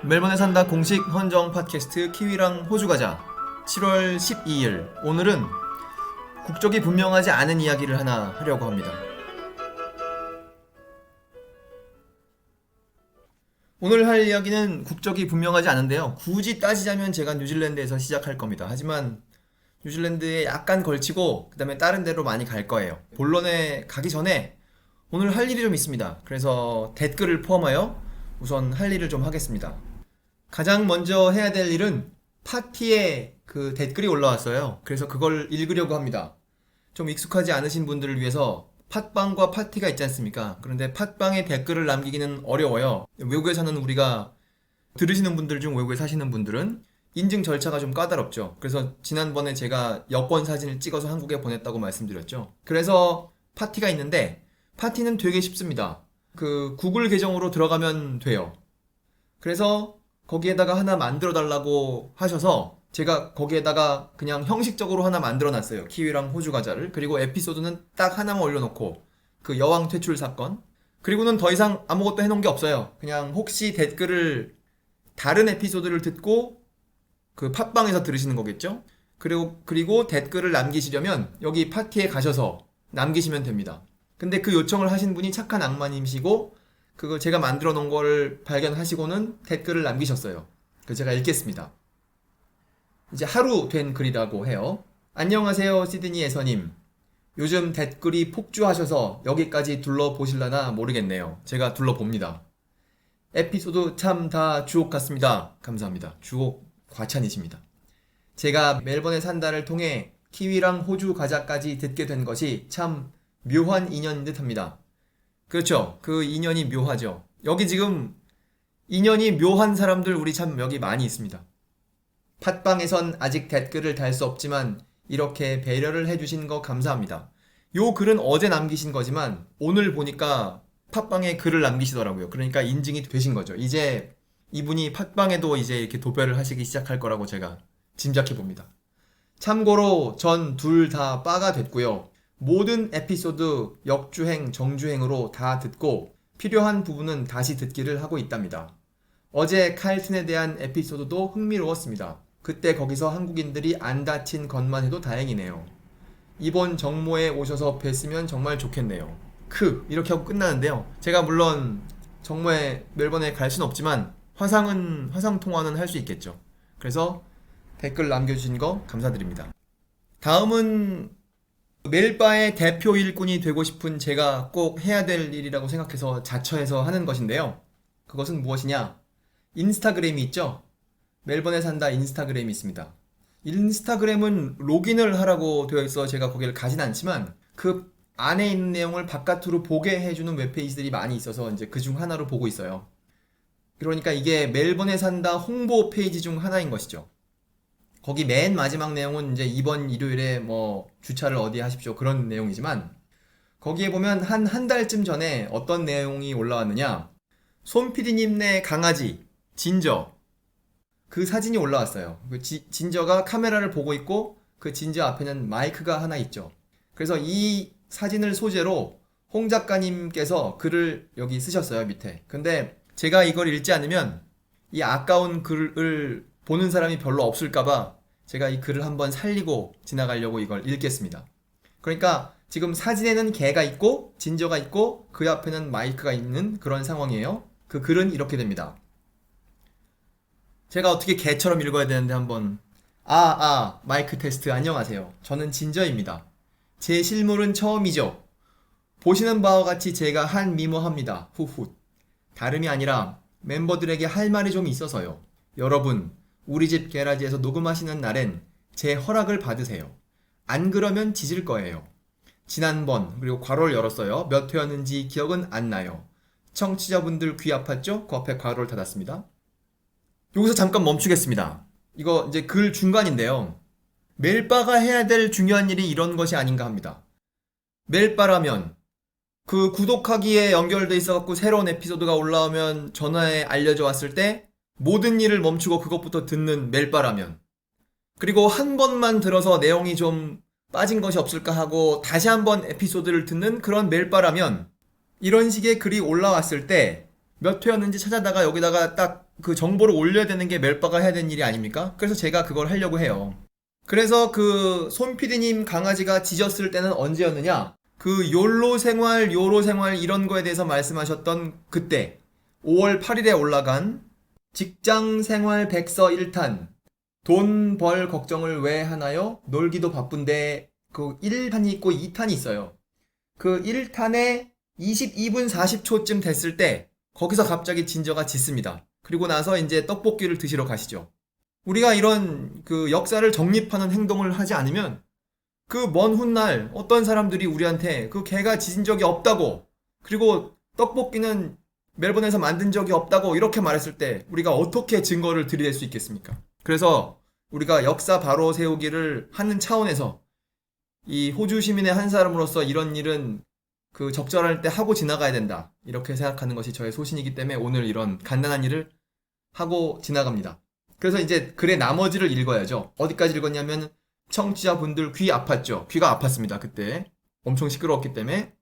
멜번에 산다 공식 헌정 팟캐스트 키위랑 호주 가자 7월 12일. 오늘은 국적이 분명하지 않은 이야기를 하나 하려고 합니다. 오늘 할 이야기는 국적이 분명하지 않은데요. 굳이 따지자면 제가 뉴질랜드에서 시작할 겁니다. 하지만 뉴질랜드에 약간 걸치고 그 다음에 다른 데로 많이 갈 거예요. 본론에 가기 전에 오늘 할 일이 좀 있습니다. 그래서 댓글을 포함하여 우선 할 일을 좀 하겠습니다. 가장 먼저 해야 될 일은 파티에 그 댓글이 올라왔어요. 그래서 그걸 읽으려고 합니다. 좀 익숙하지 않으신 분들을 위해서 팟빵과 파티가 있지 않습니까? 그런데 팟빵에 댓글을 남기기는 어려워요. 외국에 사는 우리가 들으시는 분들 중 외국에 사시는 분들은 인증 절차가 좀 까다롭죠. 그래서 지난번에 제가 여권 사진을 찍어서 한국에 보냈다고 말씀드렸죠. 그래서 파티가 있는데 파티는 되게 쉽습니다. 그 구글 계정으로 들어가면 돼요. 그래서 거기에다가 하나 만들어 달라고 하셔서 제가 거기에다가 그냥 형식적으로 하나 만들어 놨어요. 키위랑 호주 과자를. 그리고 에피소드는 딱 하나만 올려놓고 그 여왕 퇴출 사건. 그리고는 더 이상 아무것도 해놓은 게 없어요. 그냥 혹시 댓글을 다른 에피소드를 듣고 그 팟빵에서 들으시는 거겠죠? 그리고 댓글을 남기시려면 여기 파티에 가셔서 남기시면 됩니다. 근데 그 요청을 하신 분이 착한 악마님이시고 그거 제가 만들어 놓은 거를 발견하시고는 댓글을 남기셨어요. 그래서 제가 읽겠습니다. 이제 하루 된 글이라고 해요. 안녕하세요, 시드니 애서님. 요즘 댓글이 폭주하셔서 여기까지 둘러보실라나 모르겠네요. 제가 둘러봅니다. 에피소드 참 다 주옥 같습니다. 감사합니다. 주옥 과찬이십니다. 제가 멜번에 산다를 통해 키위랑 호주 과자까지 듣게 된 것이 참 묘한 인연인 듯 합니다. 그렇죠. 그 인연이 묘하죠. 여기 지금 인연이 묘한 사람들 우리 참 여기 많이 있습니다. 팟빵에선 아직 댓글을 달 수 없지만 이렇게 배려를 해주신 거 감사합니다. 요 글은 어제 남기신 거지만 오늘 보니까 팟빵에 글을 남기시더라고요. 그러니까 인증이 되신 거죠. 이제 이분이 팟빵에도 이제 이렇게 도배를 하시기 시작할 거라고 제가 짐작해 봅니다. 참고로 전 둘 다 빠가 됐고요. 모든 에피소드 역주행, 정주행으로 다 듣고 필요한 부분은 다시 듣기를 하고 있답니다. 어제 칼튼에 대한 에피소드도 흥미로웠습니다. 그때 거기서 한국인들이 안 다친 것만 해도 다행이네요. 이번 정모에 오셔서 뵀으면 정말 좋겠네요. 이렇게 하고 끝나는데요. 제가 물론 정모에 멜번에 갈 수는 없지만 화상 통화는 할 수 있겠죠. 그래서 댓글 남겨주신 거 감사드립니다. 다음은 멜바의 대표 일꾼이 되고 싶은 제가 꼭 해야 될 일이라고 생각해서 자처해서 하는 것인데요. 그것은 무엇이냐? 인스타그램이 있죠? 멜번에 산다 인스타그램이 있습니다. 인스타그램은 로그인을 하라고 되어 있어 제가 거기를 가진 않지만 그 안에 있는 내용을 바깥으로 보게 해주는 웹페이지들이 많이 있어서 이제 그 중 하나로 보고 있어요. 그러니까 이게 멜번에 산다 홍보 페이지 중 하나인 것이죠. 거기 맨 마지막 내용은 이제 이번 일요일에 뭐 주차를 어디 하십시오 그런 내용이지만 거기에 보면 한 달쯤 전에 어떤 내용이 올라왔느냐, 손PD님네 강아지 진저 그 사진이 올라왔어요. 그 진저가 카메라를 보고 있고 그 진저 앞에는 마이크가 하나 있죠. 그래서 이 사진을 소재로 홍 작가님께서 글을 여기 쓰셨어요, 밑에. 근데 제가 이걸 읽지 않으면 이 아까운 글을 보는 사람이 별로 없을까봐 제가 이 글을 한번 살리고 지나가려고 이걸 읽겠습니다. 그러니까 지금 사진에는 개가 있고 진저가 있고 그 앞에는 마이크가 있는 그런 상황이에요. 그 글은 이렇게 됩니다. 제가 어떻게 개처럼 읽어야 되는데 한번. 마이크 테스트. 안녕하세요. 저는 진저입니다. 제 실물은 처음이죠. 보시는 바와 같이 제가 한미모합니다. 후훗. 다름이 아니라 멤버들에게 할 말이 좀 있어서요. 여러분, 우리 집 게라지에서 녹음하시는 날엔 제 허락을 받으세요. 안 그러면 짖을 거예요. 지난번, 그리고 괄호를 열었어요. 몇 회였는지 기억은 안 나요. 청취자분들 귀 아팠죠? 그 앞에 괄호를 닫았습니다. 여기서 잠깐 멈추겠습니다. 이거 이제 글 중간인데요. 멜바가 해야 될 중요한 일이 이런 것이 아닌가 합니다. 멜바라면 그 구독하기에 연결돼 있어갖고 새로운 에피소드가 올라오면 전화에 알려져 왔을 때 모든 일을 멈추고 그것부터 듣는 멜바라면, 그리고 한 번만 들어서 내용이 좀 빠진 것이 없을까 하고 다시 한번 에피소드를 듣는 그런 멜바라면, 이런 식의 글이 올라왔을 때 몇 회였는지 찾아다가 여기다가 딱 그 정보를 올려야 되는 게 멜바가 해야 되는 일이 아닙니까? 그래서 제가 그걸 하려고 해요. 그래서 그 손 PD님 강아지가 짖었을 때는 언제였느냐? 그 욜로 생활, 요로 생활 이런 거에 대해서 말씀하셨던 그때 5월 8일에 올라간 직장 생활 백서 1탄 돈 벌 걱정을 왜 하나요? 놀기도 바쁜데 그 1탄이 있고 2탄이 있어요. 그 1탄에 22분 40초쯤 됐을 때 거기서 갑자기 진저가 짖습니다. 그리고 나서 이제 떡볶이를 드시러 가시죠. 우리가 이런 그 역사를 정립하는 행동을 하지 않으면 그 먼 훗날 어떤 사람들이 우리한테 그 개가 짖은 적이 없다고 그리고 떡볶이는 멜번에서 만든 적이 없다고 이렇게 말했을 때 우리가 어떻게 증거를 들이댈 수 있겠습니까? 그래서 우리가 역사 바로 세우기를 하는 차원에서 이 호주 시민의 한 사람으로서 이런 일은 그 적절할 때 하고 지나가야 된다. 이렇게 생각하는 것이 저의 소신이기 때문에 오늘 이런 간단한 일을 하고 지나갑니다. 그래서 이제 글의 나머지를 읽어야죠. 어디까지 읽었냐면 청취자분들 귀 아팠죠. 귀가 아팠습니다. 그때 엄청 시끄러웠기 때문에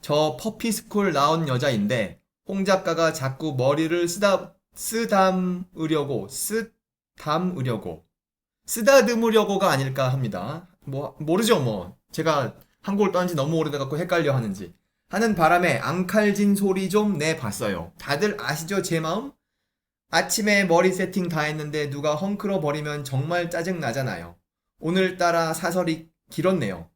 저 퍼피스쿨 나온 여자인데 홍 작가가 자꾸 머리를 쓰다듬으려고가 아닐까 합니다. 뭐 모르죠 뭐. 제가 한국을 떠난 지 너무 오래돼갖고 헷갈려 하는지 하는 바람에 앙칼진 소리 좀 내봤어요. 다들 아시죠 제 마음? 아침에 머리 세팅 다 했는데 누가 헝클어 버리면 정말 짜증 나잖아요. 오늘따라 사설이 길었네요.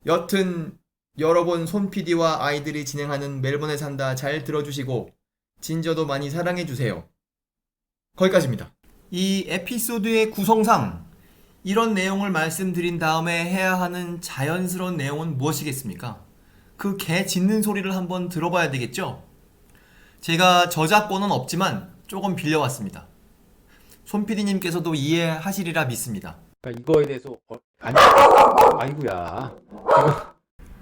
여튼 여러분 손 PD와 아이들이 진행하는 멜번에 산다 잘 들어주시고 진저도 많이 사랑해주세요. 거기까지입니다. 이 에피소드의 구성상 이런 내용을 말씀드린 다음에 해야 하는 자연스러운 내용은 무엇이겠습니까? 그 개 짖는 소리를 한번 들어봐야 되겠죠? 제가 저작권은 없지만 조금 빌려왔습니다. 손 PD님께서도 이해하시리라 믿습니다. 그러니까 이거에 대해서 아니 아이고야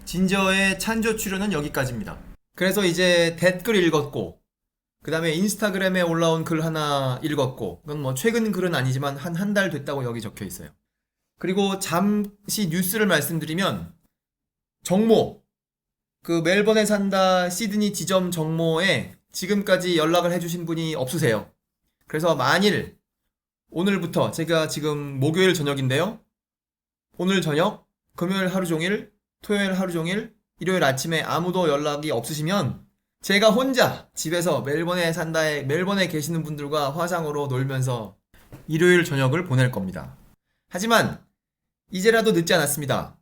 진저의 찬조 출연은 여기까지입니다. 그래서 이제 댓글 읽었고 그 다음에 인스타그램에 올라온 글 하나 읽었고 그건 뭐 최근 글은 아니지만 한 달 됐다고 여기 적혀 있어요. 그리고 잠시 뉴스를 말씀드리면 정모 그 멜번에 산다 시드니 지점 정모에 지금까지 연락을 해주신 분이 없으세요. 그래서 만일 오늘부터 제가 지금 목요일 저녁인데요. 오늘 저녁, 금요일 하루 종일, 토요일 하루 종일, 일요일 아침에 아무도 연락이 없으시면 제가 혼자 집에서 멜번에 계시는 분들과 화상으로 놀면서 일요일 저녁을 보낼 겁니다. 하지만 이제라도 늦지 않았습니다.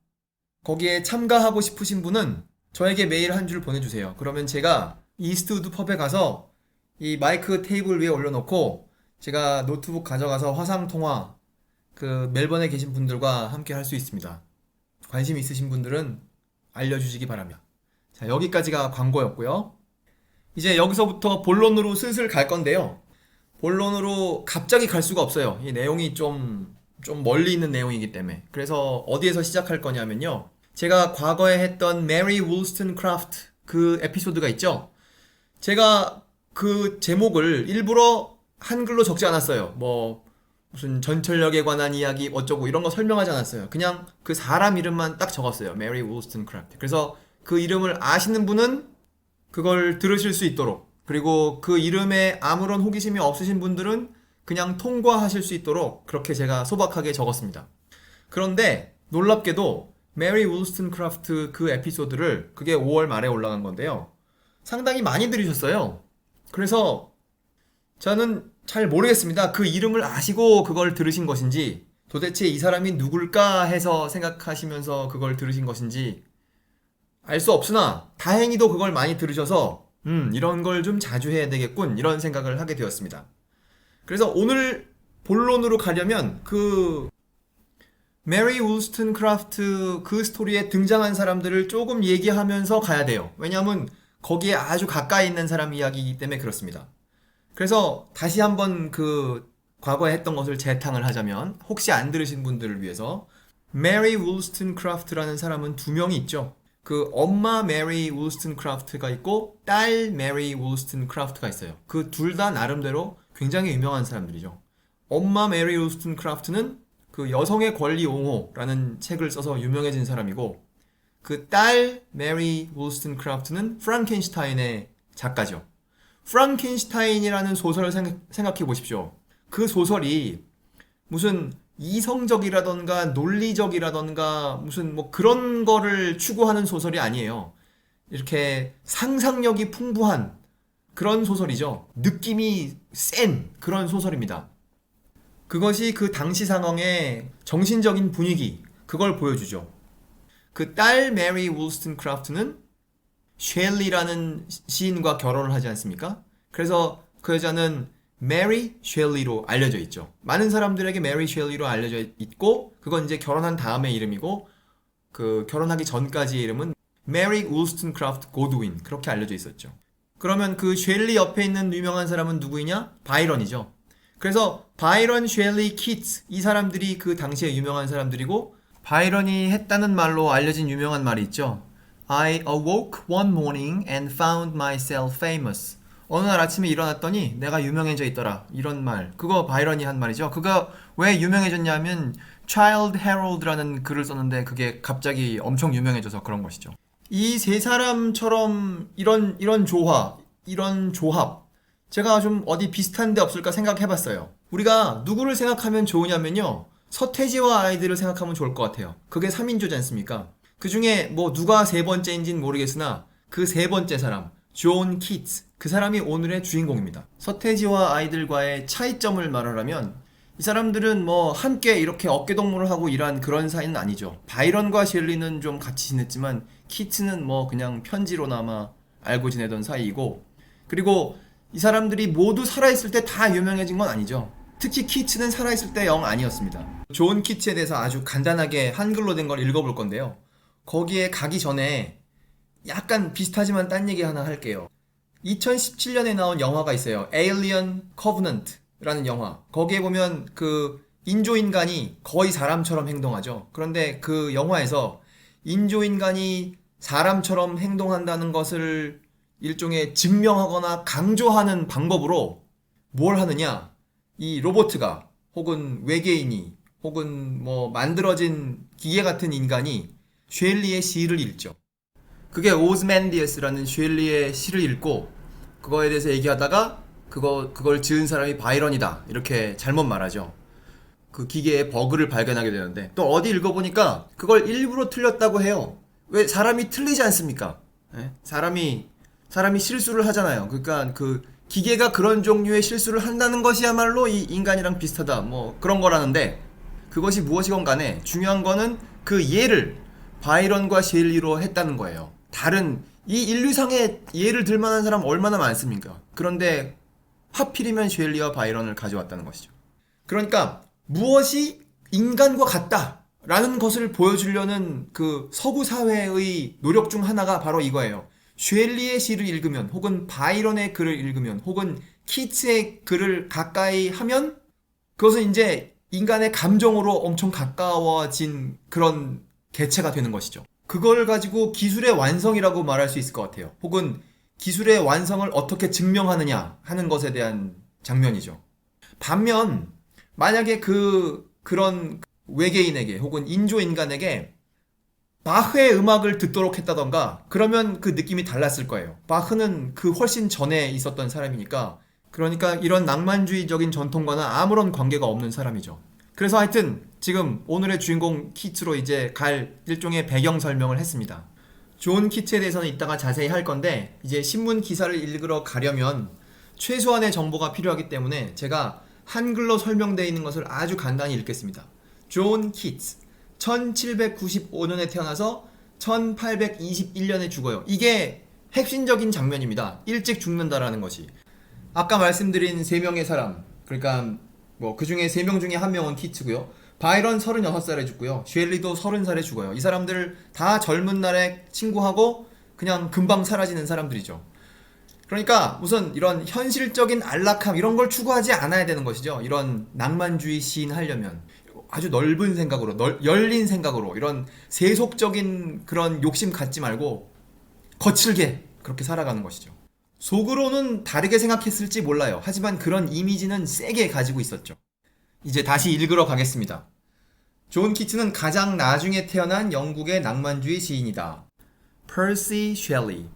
거기에 참가하고 싶으신 분은 저에게 메일 한 줄 보내주세요. 그러면 제가 이스트우드 펍에 가서 이 마이크 테이블 위에 올려놓고 제가 노트북 가져가서 화상통화 그 멜번에 계신 분들과 함께 할 수 있습니다. 관심 있으신 분들은 알려주시기 바랍니다. 자, 여기까지가 광고였고요. 이제 여기서부터 본론으로 슬슬 갈 건데요. 본론으로 갑자기 갈 수가 없어요. 이 내용이 좀 멀리 있는 내용이기 때문에. 그래서 어디에서 시작할 거냐면요. 제가 과거에 했던 메리 울스턴 크래프트 그 에피소드가 있죠. 제가 그 제목을 일부러 한글로 적지 않았어요. 뭐 무슨 전철역에 관한 이야기 어쩌고 이런 거 설명하지 않았어요. 그냥 그 사람 이름만 딱 적었어요. 메리 울스턴 크래프트. 그래서 그 이름을 아시는 분은 그걸 들으실 수 있도록, 그리고 그 이름에 아무런 호기심이 없으신 분들은 그냥 통과하실 수 있도록 그렇게 제가 소박하게 적었습니다. 그런데 놀랍게도 메리 울스턴 크래프트 그 에피소드를, 그게 5월 말에 올라간 건데요, 상당히 많이 들으셨어요. 그래서 저는 잘 모르겠습니다. 그 이름을 아시고 그걸 들으신 것인지, 도대체 이 사람이 누굴까 해서 생각하시면서 그걸 들으신 것인지 알 수 없으나 다행히도 그걸 많이 들으셔서 이런 걸 좀 자주 해야 되겠군, 이런 생각을 하게 되었습니다. 그래서 오늘 본론으로 가려면 그 메리 울스턴 크래프트 그 스토리에 등장한 사람들을 조금 얘기하면서 가야 돼요. 왜냐하면 거기에 아주 가까이 있는 사람 이야기이기 때문에 그렇습니다. 그래서 다시 한번 그 과거에 했던 것을 재탕을 하자면, 혹시 안 들으신 분들을 위해서, 메리 울스턴 크래프트라는 사람은 두 명이 있죠. 그 엄마 메리 울스턴 크래프트가 있고 딸 메리 울스턴 크래프트가 있어요. 그 둘 다 나름대로 굉장히 유명한 사람들이죠. 엄마 메리 울스턴 크래프트는 그 여성의 권리 옹호라는 책을 써서 유명해진 사람이고, 그 딸 메리 울스턴 크래프트는 프랑켄슈타인의 작가죠. 프랑켄슈타인이라는 소설을 생각해 보십시오. 그 소설이 무슨 이성적이라던가 논리적이라던가 무슨 뭐 그런 거를 추구하는 소설이 아니에요. 이렇게 상상력이 풍부한 그런 소설이죠. 느낌이 센 그런 소설입니다. 그것이 그 당시 상황의 정신적인 분위기, 그걸 보여주죠. 그 딸 메리 울스턴크라프트는 쉘리라는 시인과 결혼을 하지 않습니까? 그래서 그 여자는 메리 쉘리로 알려져 있죠. 많은 사람들에게 메리 쉘리로 알려져 있고, 그건 이제 결혼한 다음의 이름이고, 그 결혼하기 전까지의 이름은 메리 울스턴크라프트 고드윈, 그렇게 알려져 있었죠. 그러면 그 쉘리 옆에 있는 유명한 사람은 누구이냐? 바이런이죠. 그래서 바이런, 쉘리, 키츠, 이 사람들이 그 당시에 유명한 사람들이고, 바이런이 했다는 말로 알려진 유명한 말이 있죠. I awoke one morning and found myself famous. 어느 날 아침에 일어났더니 내가 유명해져 있더라. 이런 말. 그거 바이런이 한 말이죠. 그거 왜 유명해졌냐면 Child Herald라는 글을 썼는데 그게 갑자기 엄청 유명해져서 그런 것이죠. 이 세 사람처럼 이런 조화, 이런 조합, 제가 좀 어디 비슷한 데 없을까 생각해봤어요. 우리가 누구를 생각하면 좋으냐면요, 서태지와 아이들을 생각하면 좋을 것 같아요. 그게 3인조지 않습니까? 그 중에 뭐 누가 세 번째인지는 모르겠으나 그 세 번째 사람, 존 키츠, 그 사람이 오늘의 주인공입니다. 서태지와 아이들과의 차이점을 말하라면 이 사람들은 뭐 함께 이렇게 어깨동무를 하고 일한 그런 사이는 아니죠. 바이런과 셸리는 좀 같이 지냈지만 키츠는 뭐 그냥 편지로나마 알고 지내던 사이이고, 그리고 이 사람들이 모두 살아있을 때 다 유명해진 건 아니죠. 특히 키츠는 살아있을 때 영 아니었습니다. 존 키츠에 대해서 아주 간단하게 한글로 된 걸 읽어볼 건데요. 거기에 가기 전에 약간 비슷하지만 딴 얘기 하나 할게요. 2017년에 나온 영화가 있어요. Alien Covenant라는 영화. 거기에 보면 그 인조인간이 거의 사람처럼 행동하죠. 그런데 그 영화에서 인조인간이 사람처럼 행동한다는 것을 일종의 증명하거나 강조하는 방법으로 뭘 하느냐? 이 로보트가 혹은 외계인이 혹은 뭐 만들어진 기계 같은 인간이 쉘리의 시를 읽죠. 그게 오즈맨디어스라는 쉘리의 시를 읽고 그거에 대해서 얘기하다가 그걸 지은 사람이 바이런이다 이렇게 잘못 말하죠. 그 기계의 버그를 발견하게 되는데, 또 어디 읽어보니까 그걸 일부러 틀렸다고 해요. 왜? 사람이 틀리지 않습니까? 예? 사람이 실수를 하잖아요. 그러니까 그 기계가 그런 종류의 실수를 한다는 것이야말로 이 인간이랑 비슷하다 뭐 그런 거라는데, 그것이 무엇이건 간에 중요한 거는 그 예를 바이런과 셸리로 했다는 거예요. 다른 이 인류상에 예를 들 만한 사람 얼마나 많습니까? 그런데 하필이면 셸리와 바이런을 가져왔다는 것이죠. 그러니까 무엇이 인간과 같다라는 것을 보여주려는 그 서구 사회의 노력 중 하나가 바로 이거예요. 쉘리의 시를 읽으면 혹은 바이런의 글을 읽으면 혹은 키츠의 글을 가까이 하면 그것은 이제 인간의 감정으로 엄청 가까워진 그런 개체가 되는 것이죠. 그걸 가지고 기술의 완성이라고 말할 수 있을 것 같아요. 혹은 기술의 완성을 어떻게 증명하느냐 하는 것에 대한 장면이죠. 반면 만약에 그런 외계인에게 혹은 인조인간에게 바흐의 음악을 듣도록 했다던가, 그러면 그 느낌이 달랐을 거예요. 바흐는 그 훨씬 전에 있었던 사람이니까, 그러니까 이런 낭만주의적인 전통과는 아무런 관계가 없는 사람이죠. 그래서 하여튼 지금 오늘의 주인공 키츠로 이제 갈 일종의 배경 설명을 했습니다. 존 키츠에 대해서는 이따가 자세히 할 건데, 이제 신문 기사를 읽으러 가려면 최소한의 정보가 필요하기 때문에 제가 한글로 설명되어 있는 것을 아주 간단히 읽겠습니다. 존 키츠, 1795년에 태어나서 1821년에 죽어요. 이게 핵심적인 장면입니다. 일찍 죽는다라는 것이. 아까 말씀드린 3명의 사람, 그러니까 뭐 그 중에 3명 중에 1명은 키츠고요. 바이런 36살에 죽고요. 쉘리도 30살에 죽어요. 이 사람들 다 젊은 날에 친구하고 그냥 금방 사라지는 사람들이죠. 그러니까 우선 이런 현실적인 안락함 이런 걸 추구하지 않아야 되는 것이죠. 이런 낭만주의 시인 하려면 아주 넓은 생각으로, 열린 생각으로, 이런 세속적인 그런 욕심 갖지 말고 거칠게 그렇게 살아가는 것이죠. 속으로는 다르게 생각했을지 몰라요. 하지만 그런 이미지는 세게 가지고 있었죠. 이제 다시 읽으러 가겠습니다. 존 키츠는 가장 나중에 태어난 영국의 낭만주의 시인이다. 퍼시 셸리.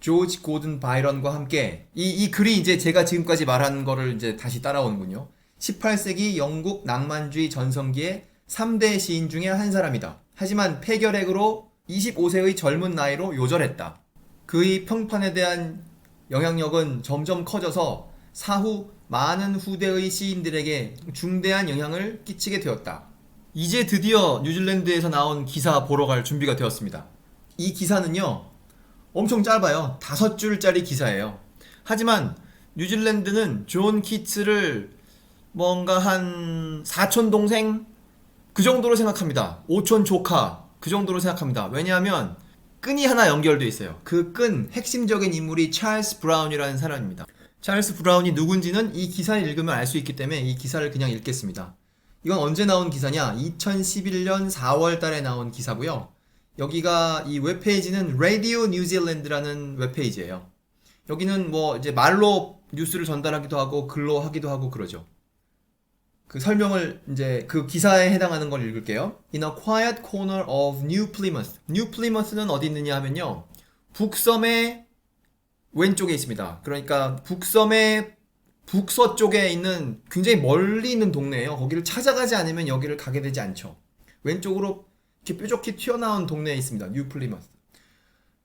조지 고든 바이런과 함께 이 글이 이제 제가 지금까지 말한 거를 이제 다시 따라오는군요. 18세기 영국 낭만주의 전성기의 3대 시인 중에 한 사람이다. 하지만 폐결핵으로 25세의 젊은 나이로 요절했다. 그의 평판에 대한 영향력은 점점 커져서 사후 많은 후대의 시인들에게 중대한 영향을 끼치게 되었다. 이제 드디어 뉴질랜드에서 나온 기사 보러 갈 준비가 되었습니다. 이 기사는요, 엄청 짧아요. 5줄짜리 기사예요. 하지만 뉴질랜드는 존 키츠를 뭔가 한 사촌 동생 그 정도로 생각합니다. 오촌 조카 그 정도로 생각합니다. 왜냐하면 끈이 하나 연결되어 있어요. 그 끈 핵심적인 인물이 찰스 브라운이라는 사람입니다. 찰스 브라운이 누군지는 이 기사를 읽으면 알 수 있기 때문에 이 기사를 그냥 읽겠습니다. 이건 언제 나온 기사냐? 2011년 4월 달에 나온 기사고요. 여기가 이 웹페이지는 라디오 뉴질랜드라는 웹페이지예요. 여기는 뭐 이제 말로 뉴스를 전달하기도 하고 글로 하기도 하고 그러죠. 그 설명을 이제 그 기사에 해당하는 걸 읽을게요. In a quiet corner of New Plymouth. New Plymouth는 어디 있느냐 하면요. 북섬의 왼쪽에 있습니다. 그러니까 북섬의 북서쪽에 있는 굉장히 멀리 있는 동네예요. 거기를 찾아가지 않으면 여기를 가게 되지 않죠. 왼쪽으로 이렇게 뾰족히 튀어나온 동네에 있습니다. 뉴 플리머스.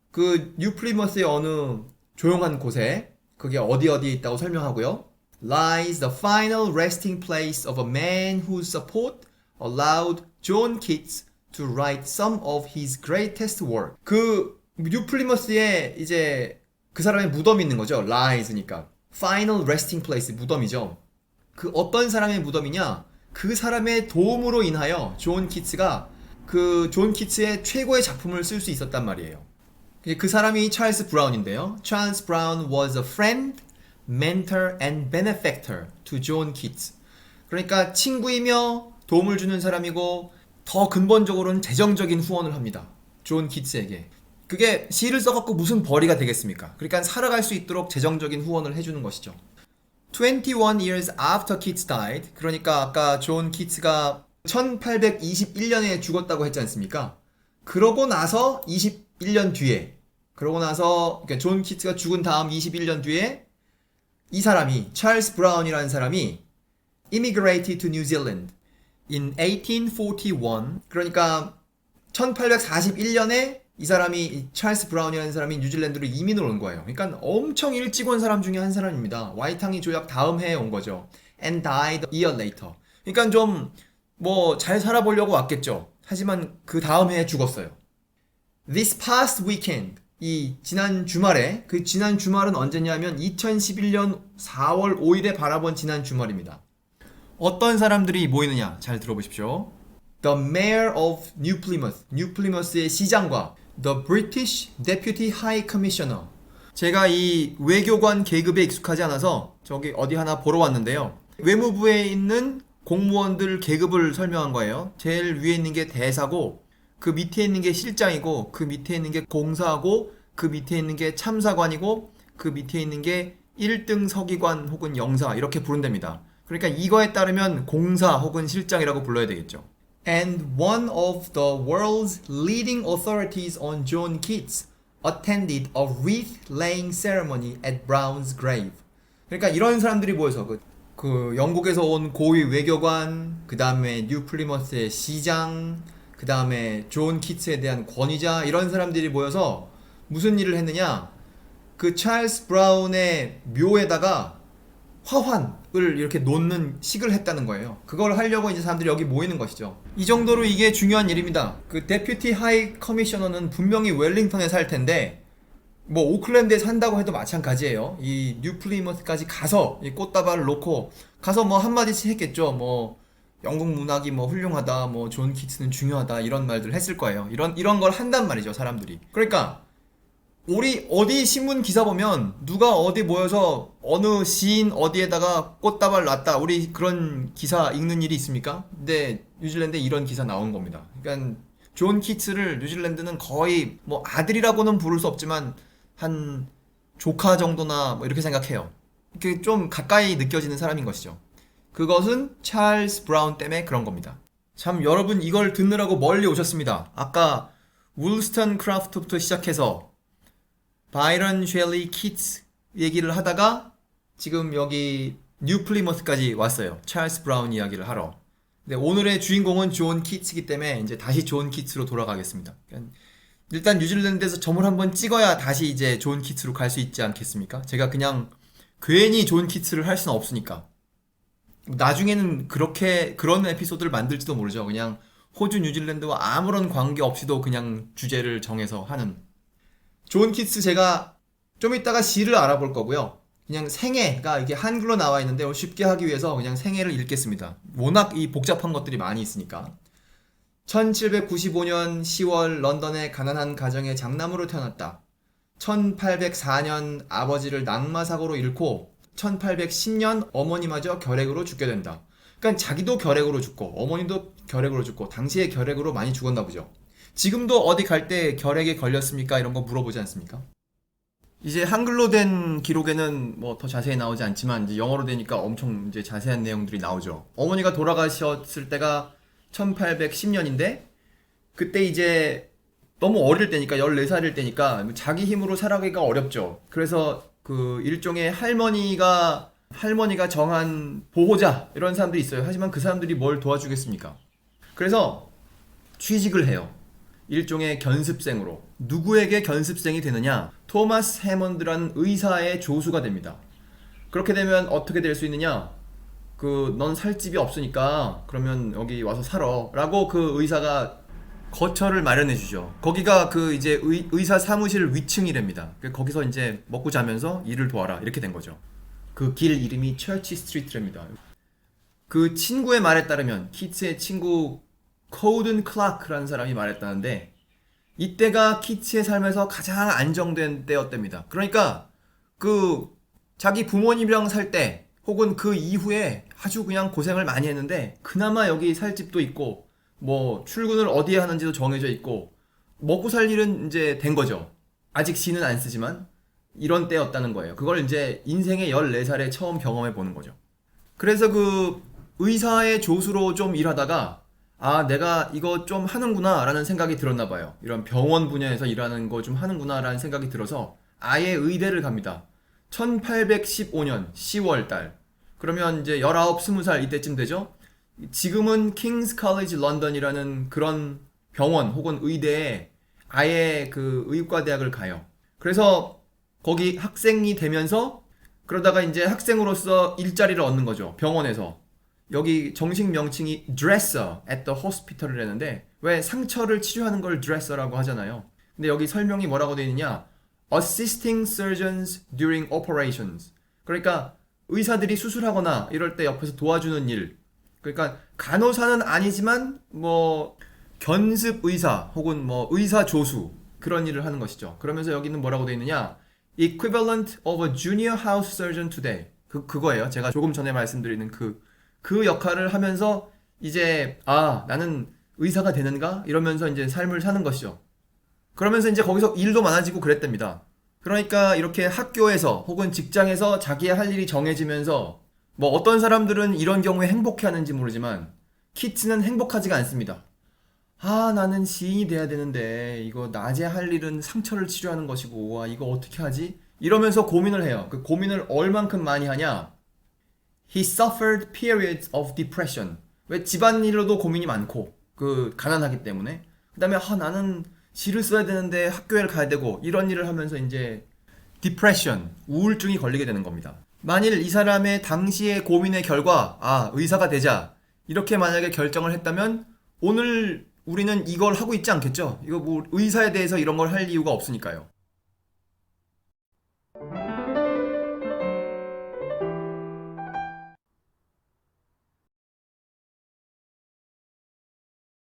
그 뉴 플리머스의 어느 조용한 곳에 그게 어디에 있다고 설명하고요. Lies the final resting place of a man whose support allowed John Keats to write some of his greatest work. 그 뉴 플리머스에 이제 그 사람의 무덤이 있는 거죠. Lies니까. Final resting place, 무덤이죠. 그 어떤 사람의 무덤이냐? 그 사람의 도움으로 인하여 존 키츠가 그 존 키츠의 최고의 작품을 쓸 수 있었단 말이에요. 그 사람이 찰스 브라운인데요. 찰스 브라운 was a friend, mentor and benefactor to John Keats. 그러니까 친구이며 도움을 주는 사람이고 더 근본적으로는 재정적인 후원을 합니다. 존 키츠에게. 그게 시를 써갖고 무슨 벌이가 되겠습니까? 그러니까 살아갈 수 있도록 재정적인 후원을 해주는 것이죠. 21 years after Keats died, 그러니까 아까 존 키츠가 1821년에 죽었다고 했지 않습니까? 그러고 나서 21년 뒤에, 그러니까 존 키츠가 죽은 다음 21년 뒤에 이 사람이, 찰스 브라운이라는 사람이 immigrated to New Zealand in 1841. 그러니까 1841년에 이 사람이, 찰스 브라운이라는 사람이 뉴질랜드로 이민을 온 거예요. 그러니까 엄청 일찍 온 사람 중에 한 사람입니다. 와이탕리 조약 다음 해에 온 거죠. And died a year later. 그러니까 좀 뭐 잘 살아보려고 왔겠죠. 하지만 그 다음 해에 죽었어요. This past weekend. 이 지난 주말에, 그 지난 주말은 언제냐면 2011년 4월 5일에 바라본 지난 주말입니다. 어떤 사람들이 모이느냐? 잘 들어보십시오. The Mayor of New Plymouth, New Plymouth의 시장과 The British Deputy High Commissioner. 제가 이 외교관 계급에 익숙하지 않아서 저기 어디 하나 보러 왔는데요. 외무부에 있는 공무원들 계급을 설명한 거예요. 제일 위에 있는 게 대사고, 그 밑에 있는 게 실장이고, 그 밑에 있는 게 공사고, 그 밑에 있는 게 참사관이고, 그 밑에 있는 게 1등 서기관 혹은 영사, 이렇게 부른답니다. 그러니까 이거에 따르면 공사 혹은 실장이라고 불러야 되겠죠. And one of the world's leading authorities on John Keats attended a wreath-laying ceremony at Brown's grave. 그러니까 이런 사람들이 모여서 그 영국에서 온 고위 외교관, 그 다음에 뉴 플리머스의 시장, 그 다음에 존 키츠에 대한 권위자, 이런 사람들이 모여서 무슨 일을 했느냐? 그 찰스 브라운의 묘에다가 화환을 이렇게 놓는 식을 했다는 거예요. 그걸 하려고 이제 사람들이 여기 모이는 것이죠. 이 정도로 이게 중요한 일입니다. 그 데퓨티 하이 커미셔너는 분명히 웰링턴에 살 텐데, 뭐 오클랜드에 산다고 해도 마찬가지예요. 이 뉴 플리머스까지 가서 이 꽃다발을 놓고 가서 뭐 한마디씩 했겠죠. 뭐 영국 문학이 뭐 훌륭하다, 뭐 존 키츠는 중요하다, 이런 말들을 했을 거예요. 이런 걸 한단 말이죠, 사람들이. 그러니까 우리 어디 신문 기사 보면 누가 어디 모여서 어느 시인 어디에다가 꽃다발 놨다, 우리 그런 기사 읽는 일이 있습니까? 근데 뉴질랜드에 이런 기사 나온 겁니다. 그러니까 존 키츠를 뉴질랜드는 거의 뭐 아들이라고는 부를 수 없지만 한 조카 정도나 뭐 이렇게 생각해요. 이렇게 좀 가까이 느껴지는 사람인 것이죠. 그것은 찰스 브라운 때문에 그런 겁니다. 참, 여러분 이걸 듣느라고 멀리 오셨습니다. 아까 울스턴 크라프트부터 시작해서 바이런 쉘리 키츠 얘기를 하다가 지금 여기 뉴 플리머스까지 왔어요. 찰스 브라운 이야기를 하러. 근데 오늘의 주인공은 존 키츠이기 때문에 이제 다시 존 키츠로 돌아가겠습니다. 그러니까 일단 뉴질랜드에서 점을 한번 찍어야 다시 이제 존 키츠로 갈 수 있지 않겠습니까? 제가 그냥 괜히 존 키츠를 할 수는 없으니까. 나중에는 그런 에피소드를 만들지도 모르죠. 그냥 호주 뉴질랜드와 아무런 관계 없이도 그냥 주제를 정해서 하는. 존 키츠 제가 좀 이따가 시를 알아볼 거고요. 그냥 생애가 이게 한글로 나와 있는데 쉽게 하기 위해서 그냥 생애를 읽겠습니다. 워낙 이 복잡한 것들이 많이 있으니까. 1795년 10월 런던의 가난한 가정에 장남으로 태어났다. 1804년 아버지를 낙마사고로 잃고 1810년 어머니마저 결핵으로 죽게 된다. 그러니까 자기도 결핵으로 죽고 어머니도 결핵으로 죽고 당시에 결핵으로 많이 죽었나 보죠. 지금도 어디 갈 때 결핵에 걸렸습니까? 이런 거 물어보지 않습니까? 이제 한글로 된 기록에는 뭐 더 자세히 나오지 않지만 이제 영어로 되니까 엄청 이제 자세한 내용들이 나오죠. 어머니가 돌아가셨을 때가 1810년인데 그때 이제 너무 어릴 때니까 14살일 때니까 자기 힘으로 살아가기가 어렵죠. 그래서 그 일종의 할머니가 정한 보호자 이런 사람들이 있어요. 하지만 그 사람들이 뭘 도와주겠습니까? 그래서 취직을 해요. 일종의 견습생으로. 누구에게 견습생이 되느냐? 토마스 해먼드라는 의사의 조수가 됩니다. 그렇게 되면 어떻게 될 수 있느냐? 넌 살 집이 없으니까 그러면 여기 와서 살아 라고 그 의사가 거처를 마련해 주죠. 거기가 그 이제 의사 사무실 위층이랍니다. 거기서 이제 먹고 자면서 일을 도와라 이렇게 된 거죠. 그 길 이름이 처치 스트리트랍니다. 그 친구의 말에 따르면 키츠의 친구 코든 클라크라는 사람이 말했다는데 이때가 키츠의 삶에서 가장 안정된 때였답니다. 그러니까 그 자기 부모님이랑 살 때 혹은 그 이후에 아주 그냥 고생을 많이 했는데 그나마 여기 살 집도 있고 뭐 출근을 어디에 하는지도 정해져 있고 먹고 살 일은 이제 된 거죠. 아직 시는 안 쓰지만 이런 때였다는 거예요. 그걸 이제 인생의 14살에 처음 경험해 보는 거죠. 그래서 그 의사의 조수로 좀 일하다가 내가 이거 좀 하는구나 라는 생각이 들었나 봐요. 이런 병원 분야에서 일하는 거 좀 하는구나 라는 생각이 들어서 아예 의대를 갑니다. 1815년 10월 달. 그러면 이제 19, 20살 이때쯤 되죠? 지금은 킹스 칼리지 런던이라는 그런 병원 혹은 의대에 아예 그 의과대학을 가요. 그래서 거기 학생이 되면서 그러다가 이제 학생으로서 일자리를 얻는 거죠. 병원에서. 여기 정식 명칭이 dresser at the hospital을 했는데 왜 상처를 치료하는 걸 dresser라고 하잖아요. 근데 여기 설명이 뭐라고 되어 있느냐? assisting surgeons during operations. 그러니까 의사들이 수술하거나 이럴 때 옆에서 도와주는 일. 그러니까 간호사는 아니지만 뭐 견습 의사 혹은 뭐 의사 조수 그런 일을 하는 것이죠. 그러면서 여기는 뭐라고 되어 있느냐? equivalent of a junior house surgeon today. 그거예요. 제가 조금 전에 말씀드리는 그 역할을 하면서 이제 나는 의사가 되는가? 이러면서 이제 삶을 사는 것이죠. 그러면서 이제 거기서 일도 많아지고 그랬답니다. 그러니까 이렇게 학교에서 혹은 직장에서 자기의 할 일이 정해지면서 뭐 어떤 사람들은 이런 경우에 행복해하는지 모르지만 키츠는 행복하지가 않습니다. 나는 시인이 돼야 되는데 이거 낮에 할 일은 상처를 치료하는 것이고 이거 어떻게 하지? 이러면서 고민을 해요. 그 고민을 얼만큼 많이 하냐? He suffered periods of depression. 왜 집안일로도 고민이 많고 가난하기 때문에 그 다음에 나는 시를 써야 되는데 학교에 가야 되고 이런 일을 하면서 이제 depression, 우울증이 걸리게 되는 겁니다. 만일 이 사람의 당시의 고민의 결과 의사가 되자 이렇게 만약에 결정을 했다면 오늘 우리는 이걸 하고 있지 않겠죠? 이거 뭐 의사에 대해서 이런 걸 할 이유가 없으니까요.